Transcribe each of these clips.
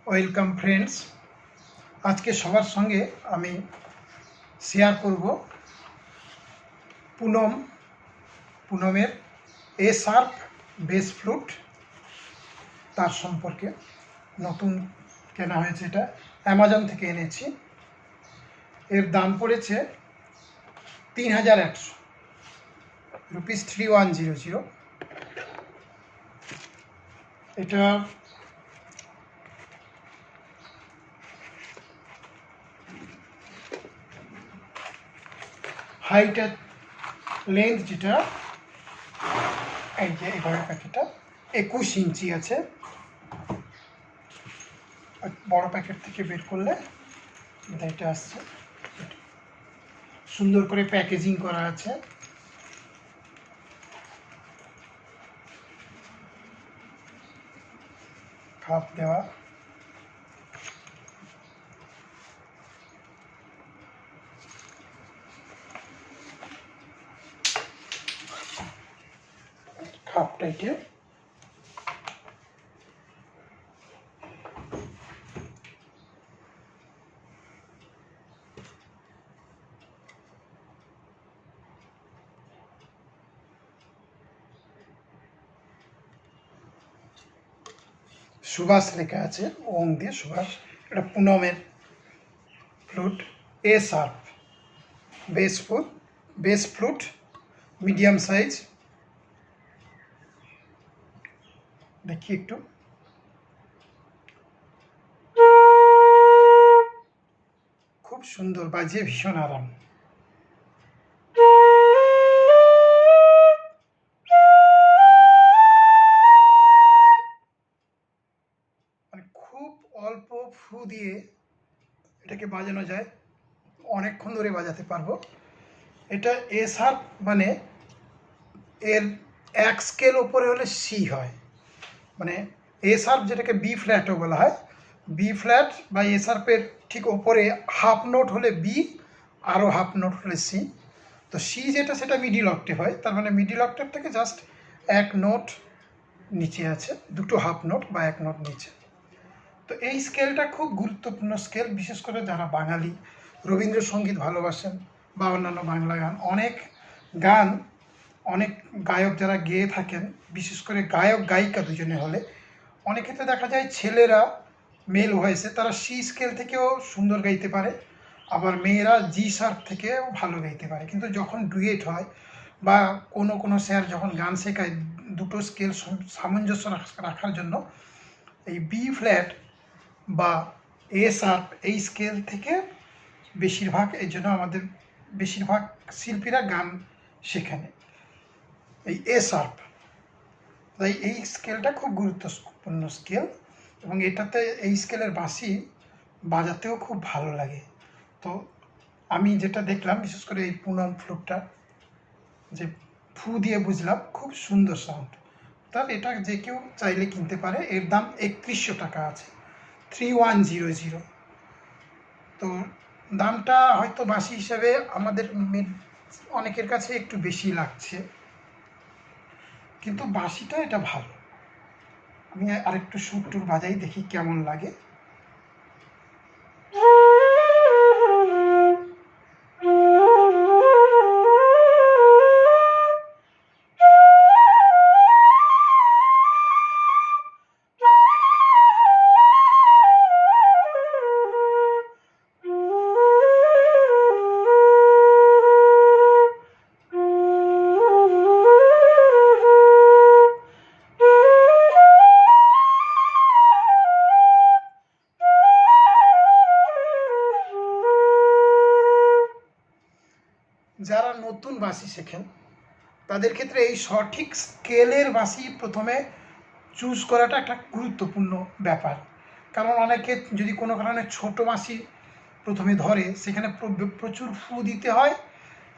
Welcome friends. আজকে সবার সঙ্গে আমি শেয়ার করব পুনমের এ শার্প বেস ফ্লুট, তার সম্পর্কে। নতুন কেনা হয়েছে, এটা অ্যামাজন থেকে এনেছি। এর দাম পড়েছে 3100 রুপিস, 3100। এটা হাইট আর লেন্থ যেটা, এই যে এইভাবে প্যাকেটটা 21 ইঞ্চি আছে। বড় প্যাকেট থেকে বের করলে এটা আসছে, সুন্দর করে প্যাকেজিং করা আছে। কাপ দেওয়া, কাপ টাইটের। সুভাষ লেখা আছে, ওং দিয়ে সুভাষ। এটা পুনমের flute, A sharp bass flute, medium size. দেখি একটু, খুব সুন্দর বাজিয়ে, ভীষণ আরাম। মানে খুব অল্প ফু দিয়ে এটাকে বাজানো যায়, অনেকক্ষণ ধরে বাজাতে পারবো। এটা এ শার্প মানে এর এক স্কেল ওপরে হলে সি হয়, মানে এ শার্প যেটাকে বি ফ্ল্যাটও বলা হয়। বি ফ্ল্যাট বা এ শার্পের ঠিক ওপরে হাফ নোট হলে বি, আরও হাফ নোট হলে সি। তো সি যেটা, সেটা মিডিল অক্টেভ হয়, তার মানে মিডিল অক্টেভ থেকে জাস্ট এক নোট নিচে আছে, দুটো হাফ নোট বা এক নোট নিচে। তো এই স্কেলটা খুব গুরুত্বপূর্ণ স্কেল, বিশেষ করে যারা বাঙালি রবীন্দ্রসঙ্গীত ভালোবাসেন বা অন্যান্য বাংলা গান, অনেক গায়ক যারা গেয়ে থাকেন, বিশেষ করে গায়ক গায়িকা দুজনে হলে, অনেক ক্ষেত্রে দেখা যায় ছেলেরা মেল ভয়েসে তারা সি স্কেল থেকেও সুন্দর গাইতে পারে, আবার মেয়েরা জি শার্প থেকেও ভালো গাইতে পারে। কিন্তু যখন ডুয়েট হয় বা কোনো স্যার যখন গান শেখায়, দুটো স্কেল সামঞ্জস্য রাখার জন্য এই বি ফ্ল্যাট বা এ শার্প এই স্কেল থেকে বেশিরভাগ, এই জন্য আমাদের বেশিরভাগ শিল্পীরা গান শেখানে এই এ শার্প। তাই এই স্কেলটা খুব গুরুত্বপূর্ণ স্কেল, এবং এটাতে এই স্কেলের বাঁশি বাজাতেও খুব ভালো লাগে। তো আমি যেটা দেখলাম, বিশেষ করে এই পুনম ফ্লুটটা যে ফু দিয়ে বুঝলাম, খুব সুন্দর সাউন্ড। তাহলে এটা যে কেউ চাইলে কিনতে পারে। এর দাম 3100 টাকা আছে, 3100। তো দামটা হয়তো বাঁশি হিসাবে আমাদের অনেকের কাছে একটু বেশি লাগছে, কিন্তু বাঁশিটা এটা ভালো। আমি আরেকটু সুর টুর বাজাই, দেখি কেমন লাগে। যারা নতুন বাঁশি শেখেন তাদের ক্ষেত্রে এই সঠিক স্কেলের বাঁশি প্রথমে চুজ করাটা একটা গুরুত্বপূর্ণ ব্যাপার। কারণ অনেকে যদি কোনো কারণে ছোটো বাঁশি প্রথমে ধরে, সেখানে প্রচুর ফু দিতে হয়,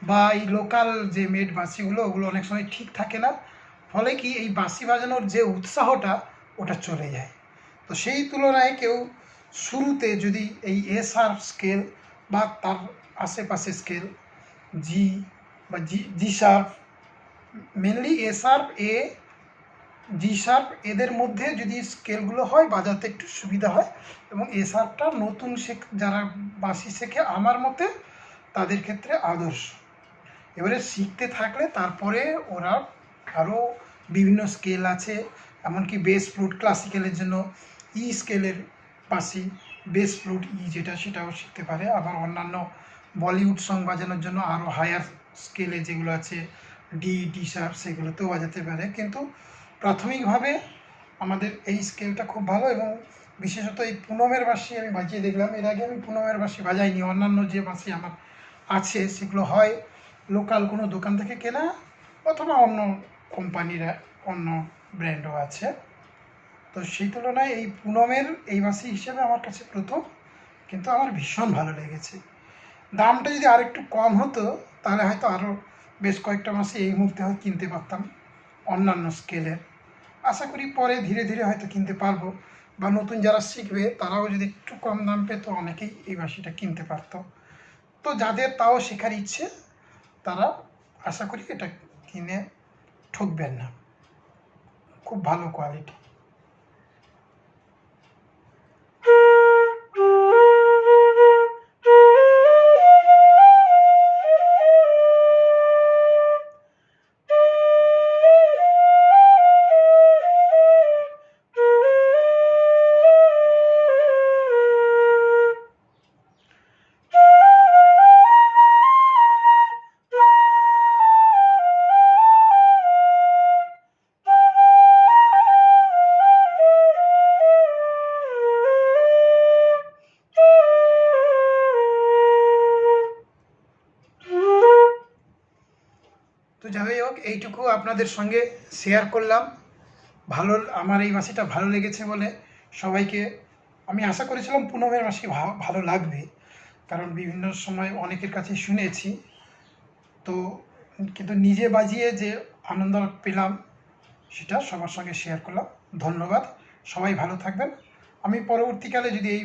বা এই লোকাল যে মেড বাঁশিগুলো, ওগুলো অনেক সময় ঠিক থাকে না, ফলে কি এই বাঁশি বাজানোর যে উৎসাহটা ওটা চলে যায়। তো সেই তুলনায় কেউ শুরুতে যদি এই এ শার্প স্কেল বা তার আশেপাশে স্কেল জি বা জি শার্প, মেনলি এ শার্প, এ জি শার্প এদের মধ্যে যদি স্কেলগুলো হয় বাজাতে একটু সুবিধা হয়, এবং এ শার্পটা নতুন যারা বাঁশি শেখে আমার মতে তাদের ক্ষেত্রে আদর্শ। এবারে শিখতে থাকলে তারপরে ওরা আরও বিভিন্ন স্কেল আছে, এমনকি বেস ফ্লুট ক্লাসিক্যালের জন্য স্কেলের বাঁশি, বেস ফ্লুট যেটা সেটাও শিখতে পারে। আবার অন্যান্য বলিউড সং বাজানোর জন্য আরও হায়ার স্কেলে যেগুলো আছে ডি শার্প সেগুলোতেও বাজাতে পারে। কিন্তু প্রাথমিকভাবে আমাদের এই স্কেলটা খুব ভালো, এবং বিশেষত এই পুনমের বাঁশি আমি বাজিয়ে দেখলাম। এর আগে আমি পুনমের বাঁশি বাজাইনি। অন্যান্য যে বাঁশি আমার আছে সেগুলো হয় লোকাল কোনো দোকান থেকে কেনা, অথবা অন্য কোম্পানির অন্য ব্র্যান্ডও আছে। তো সেই তুলনায় এই পুনমের এই বাঁশি হিসেবে আমার কাছে প্রথম, কিন্তু আমার ভীষণ ভালো লেগেছে। দামটা যদি আর একটু কম হতো তাহলে হয়তো আরও বেশ কয়েকটা বাঁশি এই মুহূর্তে হয়তো কিনতে পারতাম অন্যান্য স্কেলের। আশা করি পরে ধীরে ধীরে হয়তো কিনতে পারবো, বা নতুন যারা শিখবে তারাও যদি একটু কম দাম পেতো অনেকেই এই বাঁশিটা কিনতে পারতো। তো যাদের তাও শেখার ইচ্ছে তারা আশা করি এটা কিনে ঠকবেন না, খুব ভালো কোয়ালিটি। তো যাই হোক, এইটুকু আপনাদের সঙ্গে শেয়ার করলাম। আমার এই বাঁশিটা ভালো লেগেছে বলে সবাইকে, আমি আশা করেছিলাম পুনমের বাঁশি ভালো লাগবে, কারণ বিভিন্ন সময় অনেকের কাছে শুনেছি। তো কিন্তু নিজে বাজিয়ে যে আনন্দ পেলাম সেটা সবার সঙ্গে শেয়ার করলাম। ধন্যবাদ, সবাই ভালো থাকবেন। আমি পরবর্তীকালে যদি এই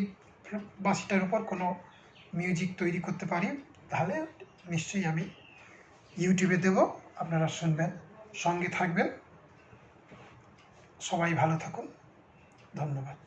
বাঁশিটার উপর কোনো মিউজিক তৈরি করতে পারি তাহলে নিশ্চয়ই আমি ইউটিউবে দেব, আপনারা শুনবেন, সঙ্গে থাকবেন। সবাই ভালো থাকুন, ধন্যবাদ।